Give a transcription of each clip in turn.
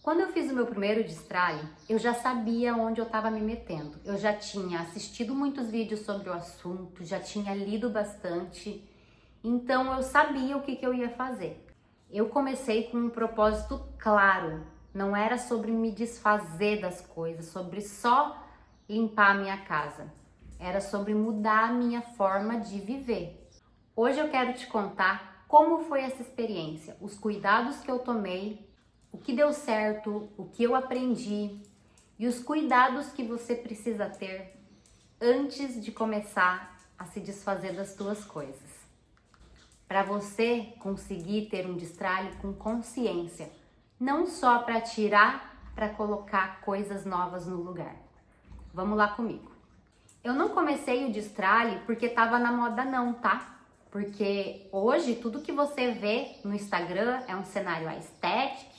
Quando eu fiz o meu primeiro destralhe, eu já sabia onde eu estava me metendo. Eu já tinha assistido muitos vídeos sobre o assunto, já tinha lido bastante, então eu sabia o que eu ia fazer. Eu comecei com um propósito claro, não era sobre me desfazer das coisas, sobre só limpar a minha casa. Era sobre mudar a minha forma de viver. Hoje eu quero te contar como foi essa experiência, os cuidados que eu tomei, o que deu certo, o que eu aprendi e os cuidados que você precisa ter antes de começar a se desfazer das tuas coisas. Para você conseguir ter um destralhe com consciência, não só para tirar, para colocar coisas novas no lugar. Vamos lá comigo. Eu não comecei o destralhe porque estava na moda não, tá? Porque hoje tudo que você vê no Instagram é um cenário aesthetic,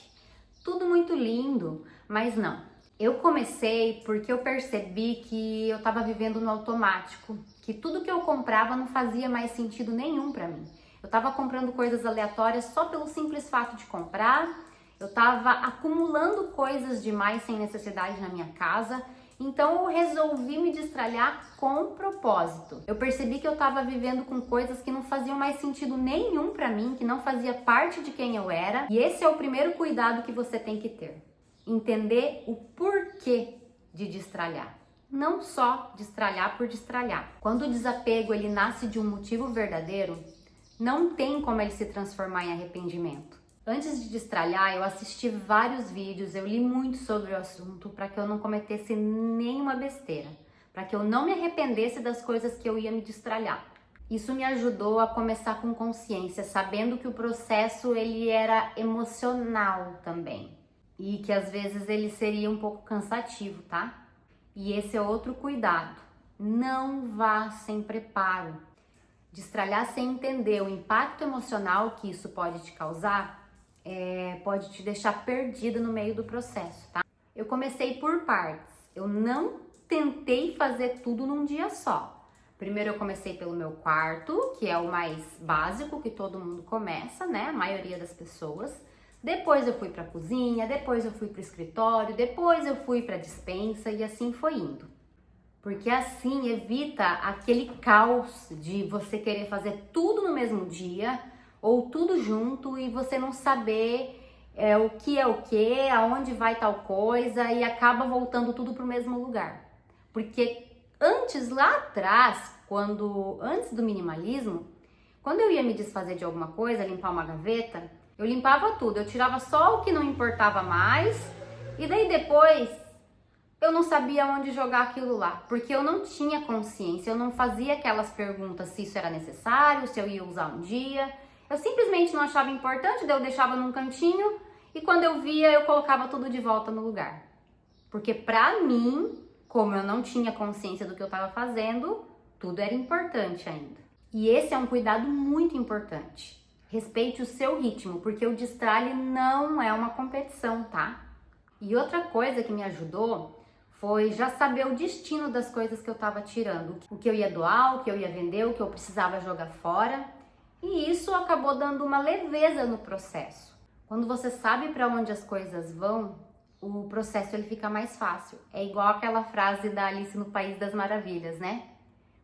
tudo muito lindo, mas não. Eu comecei porque eu percebi que eu estava vivendo no automático, que tudo que eu comprava não fazia mais sentido nenhum para mim. Eu estava comprando coisas aleatórias só pelo simples fato de comprar, eu estava acumulando coisas demais sem necessidade na minha casa, então eu resolvi me destralhar com propósito. Eu percebi que eu estava vivendo com coisas que não faziam mais sentido nenhum para mim, que não fazia parte de quem eu era. E esse é o primeiro cuidado que você tem que ter. Entender o porquê de destralhar. Não só destralhar por destralhar. Quando o desapego ele nasce de um motivo verdadeiro, não tem como ele se transformar em arrependimento. Antes de destralhar, eu assisti vários vídeos, eu li muito sobre o assunto para que eu não cometesse nenhuma besteira, para que eu não me arrependesse das coisas que eu ia me destralhar. Isso me ajudou a começar com consciência, sabendo que o processo ele era emocional também e que às vezes ele seria um pouco cansativo, tá? E esse é outro cuidado. Não vá sem preparo. Destralhar sem entender o impacto emocional que isso pode te causar pode te deixar perdida no meio do processo, tá? Eu comecei por partes, eu não tentei fazer tudo num dia só. Primeiro eu comecei pelo meu quarto, que é o mais básico que todo mundo começa, né? A maioria das pessoas. Depois eu fui pra cozinha, depois eu fui pro escritório, depois eu fui pra despensa e assim foi indo. Porque assim evita aquele caos de você querer fazer tudo no mesmo dia, ou tudo junto e você não saber o que, aonde vai tal coisa e acaba voltando tudo pro mesmo lugar. Porque antes, lá atrás, antes do minimalismo, quando eu ia me desfazer de alguma coisa, limpar uma gaveta, eu limpava tudo, eu tirava só o que não importava mais e daí depois eu não sabia onde jogar aquilo lá, porque eu não tinha consciência, eu não fazia aquelas perguntas se isso era necessário, se eu ia usar um dia. Eu simplesmente não achava importante, daí eu deixava num cantinho e quando eu via eu colocava tudo de volta no lugar. Porque pra mim, como eu não tinha consciência do que eu estava fazendo, tudo era importante ainda. E esse é um cuidado muito importante. Respeite o seu ritmo, porque o destralhe não é uma competição, tá? E outra coisa que me ajudou foi já saber o destino das coisas que eu estava tirando. O que eu ia doar, o que eu ia vender, o que eu precisava jogar fora. E isso acabou dando uma leveza no processo. Quando você sabe para onde as coisas vão, o processo ele fica mais fácil. É igual aquela frase da Alice no País das Maravilhas, né?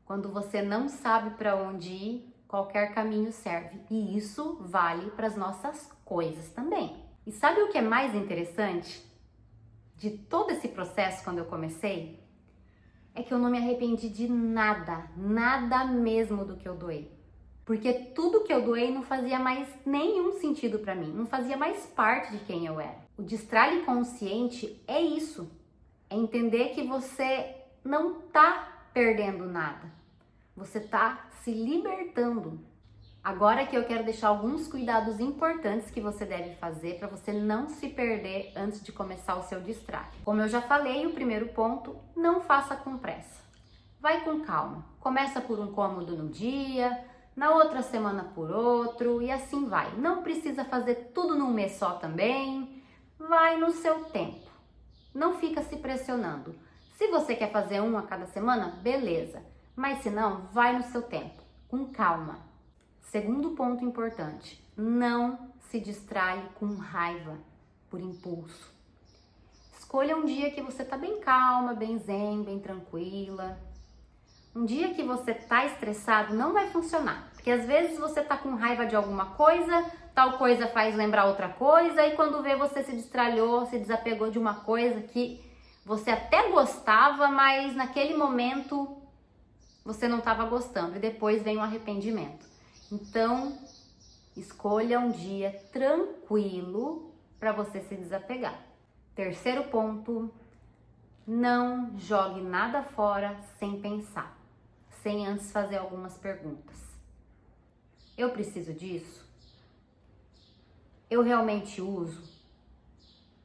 Quando você não sabe para onde ir, qualquer caminho serve. E isso vale para as nossas coisas também. E sabe o que é mais interessante de todo esse processo quando eu comecei? É que eu não me arrependi de nada, nada mesmo do que eu doei. Porque tudo que eu doei não fazia mais nenhum sentido para mim, não fazia mais parte de quem eu era. O destralhe consciente é isso, é entender que você não tá perdendo nada, você tá se libertando. Agora que eu quero deixar alguns cuidados importantes que você deve fazer para você não se perder antes de começar o seu destralhe. Como eu já falei, o primeiro ponto, não faça com pressa. Vai com calma, começa por um cômodo no dia, na outra semana por outro e assim vai. Não precisa fazer tudo num mês só também, vai no seu tempo. Não fica se pressionando. Se você quer fazer um a cada semana, beleza. Mas se não, vai no seu tempo, com calma. Segundo ponto importante, não se distrai com raiva, por impulso. Escolha um dia que você tá bem calma, bem zen, bem tranquila. Um dia que você tá estressado não vai funcionar, porque às vezes você tá com raiva de alguma coisa, tal coisa faz lembrar outra coisa, e quando vê você se distralhou, se desapegou de uma coisa que você até gostava, mas naquele momento você não estava gostando, e depois vem o arrependimento. Então, escolha um dia tranquilo para você se desapegar. Terceiro ponto, não jogue nada fora sem pensar, sem antes fazer algumas perguntas. Eu preciso disso? Eu realmente uso?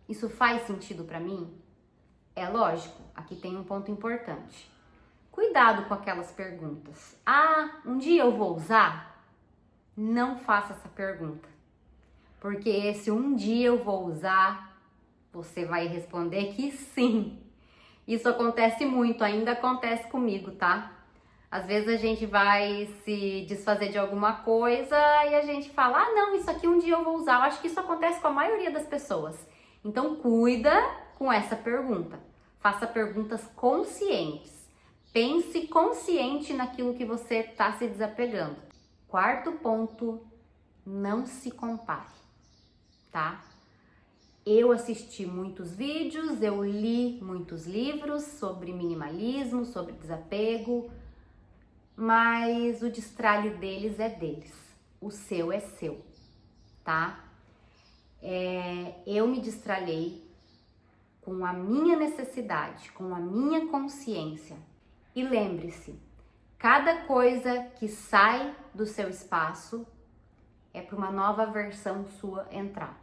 Isso faz sentido para mim? É lógico, aqui tem um ponto importante. Cuidado com aquelas perguntas. Ah, um dia eu vou usar? Não faça essa pergunta. Porque esse um dia eu vou usar, você vai responder que sim. Isso acontece muito, ainda acontece comigo, tá? Às vezes a gente vai se desfazer de alguma coisa e a gente fala, ah não, isso aqui um dia eu vou usar. Eu acho que isso acontece com a maioria das pessoas. Então cuida com essa pergunta. Faça perguntas conscientes. Pense consciente naquilo que você está se desapegando. Quarto ponto, não se compare, tá? Eu assisti muitos vídeos, eu li muitos livros sobre minimalismo, sobre desapego, mas o destralhe deles é deles, o seu é seu, tá? Eu me destralhei com a minha necessidade, com a minha consciência. E lembre-se, cada coisa que sai do seu espaço é para uma nova versão sua entrar,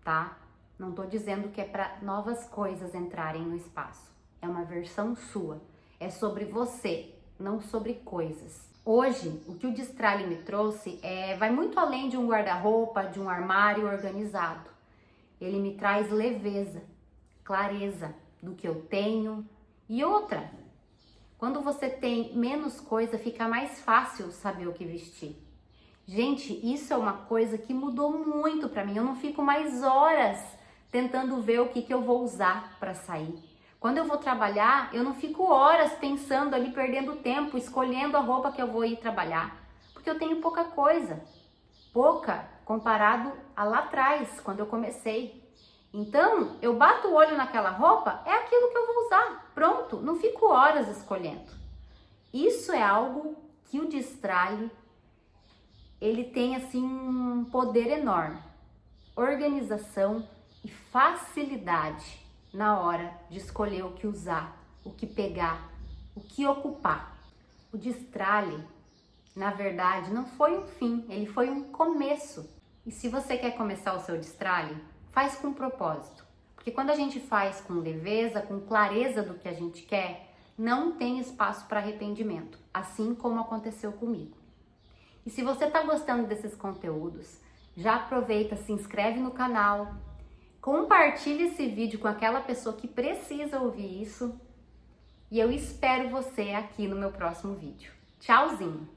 tá? Não tô dizendo que é para novas coisas entrarem no espaço. É uma versão sua. É sobre você, não sobre coisas. Hoje, o que o Destralhe me trouxe vai muito além de um guarda-roupa, de um armário organizado. Ele me traz leveza, clareza do que eu tenho. E outra, quando você tem menos coisa, fica mais fácil saber o que vestir. Gente, isso é uma coisa que mudou muito pra mim. Eu não fico mais horas tentando ver o que eu vou usar para sair. Quando eu vou trabalhar, eu não fico horas pensando ali, perdendo tempo, escolhendo a roupa que eu vou ir trabalhar. Porque eu tenho pouca coisa. Pouca comparado a lá atrás, quando eu comecei. Então, eu bato o olho naquela roupa, é aquilo que eu vou usar. Pronto, não fico horas escolhendo. Isso é algo que o Destralhe, ele tem assim um poder enorme. Organização e facilidade na hora de escolher o que usar, o que pegar, o que ocupar. O Destralhe, na verdade, não foi um fim, ele foi um começo. E se você quer começar o seu Destralhe, faz com propósito. Porque quando a gente faz com leveza, com clareza do que a gente quer, não tem espaço para arrependimento, assim como aconteceu comigo. E se você está gostando desses conteúdos, já aproveita, se inscreve no canal, compartilhe esse vídeo com aquela pessoa que precisa ouvir isso e eu espero você aqui no meu próximo vídeo. Tchauzinho!